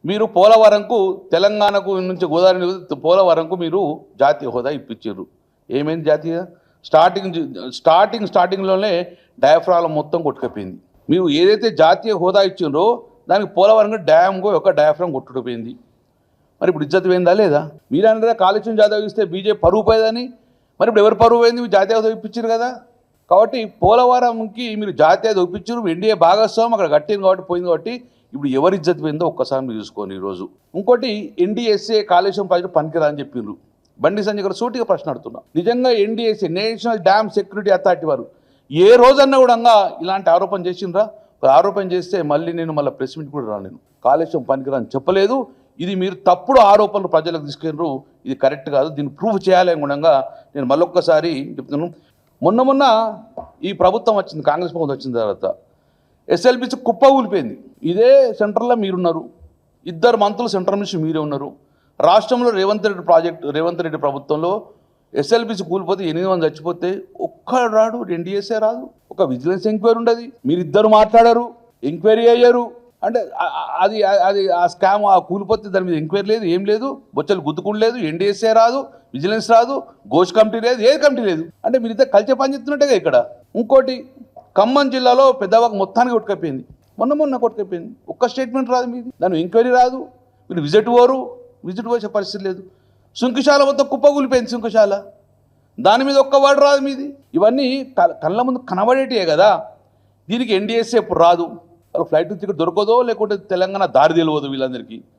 మీరు పోలవరంకు తెలంగాణకు నుంచి గోదావరి పోలవరంకు మీరు జాతీయ హోదా ఇప్పించారు. ఏమైంది జాతీయ? స్టార్టింగ్లోనే డయాఫ్రామ్ మొత్తం కొట్టుకుపోయింది. మీరు ఏదైతే జాతీయ హోదా ఇచ్చిండ్రో దానికి పోలవరం డ్యామ్కు ఒక డయాఫ్రామ్ కొట్టుకుపోయింది. మరి ఇప్పుడు ఇజ్జత్ పోయిందా లేదా? మీరు అంటే కాళేశ్వరం జాతీయ ఇస్తే బీజేపీ పరువు పోయేదని, మరి ఇప్పుడు ఎవరు పరువు పోయింది? మీరు జాతీయ హోదా ఇప్పించారు కదా. కాబట్టి పోలవరంకి మీరు జాతీయ హోదా ఇప్పించారు, ఎన్డీఏ భాగస్వామ్యం అక్కడ కట్టింది కాబట్టి పోయింది. కాబట్టి ఇప్పుడు ఎవరి ఇజ్జత్ పోయిందో ఒక్కసారి మీరు చూసుకోండి. ఈరోజు ఇంకోటి ఎన్డీఎస్ఏ కాళేశ్వరం ప్రాజెక్టు పనికిరా అని చెప్పిండ్రు. బండి సంజయ్ గారు సూటిగా ప్రశ్న అడుగుతున్నా, నిజంగా NDSA national dam security authority వారు ఏ రోజన్నా కూడా ఇలాంటి ఆరోపణ చేసిండ్రా? ఆరోపణ చేస్తే మళ్ళీ ప్రెస్ మీట్ కూడా రాను. కాళేశ్వరం పనికిరా అని చెప్పలేదు. ఇది మీరు తప్పుడు ఆరోపణలు ప్రజలకు తీసుకెళ్ళరు, ఇది కరెక్ట్ కాదు, దీన్ని ప్రూవ్ చేయాలి అనుగుణంగా నేను మళ్ళొక్కసారి చెప్తున్నాను. మొన్న ఈ ప్రభుత్వం వచ్చింది, కాంగ్రెస్ ప్రభుత్వం వచ్చిన తర్వాత ఎస్ఎల్బిసి కుప్ప ఊలిపోయింది. ఇదే సెంటర్లో మీరున్నారు, 2 మంత్రులు సెంట్రల్ మినిస్టర్ మీరే ఉన్నారు. రాష్ట్రంలో రేవంత్ రెడ్డి ప్రభుత్వంలో ఎస్ఎల్బిసి కూలిపోతే 8 మంది చచ్చిపోతే ఒక్కడు రాడు, ఎన్డీఎస్ఏ రాదు, ఒక విజిలెన్స్ ఎంక్వైరీ ఉండదు. మీరిద్దరు మాట్లాడారు, ఎంక్వైరీ అయ్యారు. అంటే అది ఆ స్కామ్ ఆ కూలిపోతే దాని మీద ఎంక్వైరీ లేదు, ఏం లేదు, బొచ్చలు గుద్దుకుండా లేదు, ఎన్డీఎస్ఏ రాదు, విజిలెన్స్ రాదు, ఘోష్ కమిటీ లేదు, ఏ కమిటీ లేదు. అంటే మీరిద్దరు కలిసే పని చేస్తున్నట్టుగా ఇక్కడ. ఇంకోటి ఖమ్మం జిల్లాలో పెద్దవాకు మొత్తానికి కొట్టుకపోయింది, మొన్న కొట్టుకపోయింది. ఒక్క స్టేట్మెంట్ రాదు మీది, దాని ఎంక్వైరీ రాదు, మీరు విజిట్ పోసే పరిస్థితి లేదు. సుంకిశాల మొత్తం కుప్పకూలిపోయింది, సుంకిశాల దాని మీద ఒక్క వాడు రాదు మీది. ఇవన్నీ కళ్ళ ముందు కనబడేటివే కదా. దీనికి ఎన్డీఎస్ఏ ఎప్పుడు రాదు, వాళ్ళకి ఫ్లైట్ టికెట్ దొరకదో, లేకుంటే తెలంగాణ దారి తెలియదు వీళ్ళందరికీ.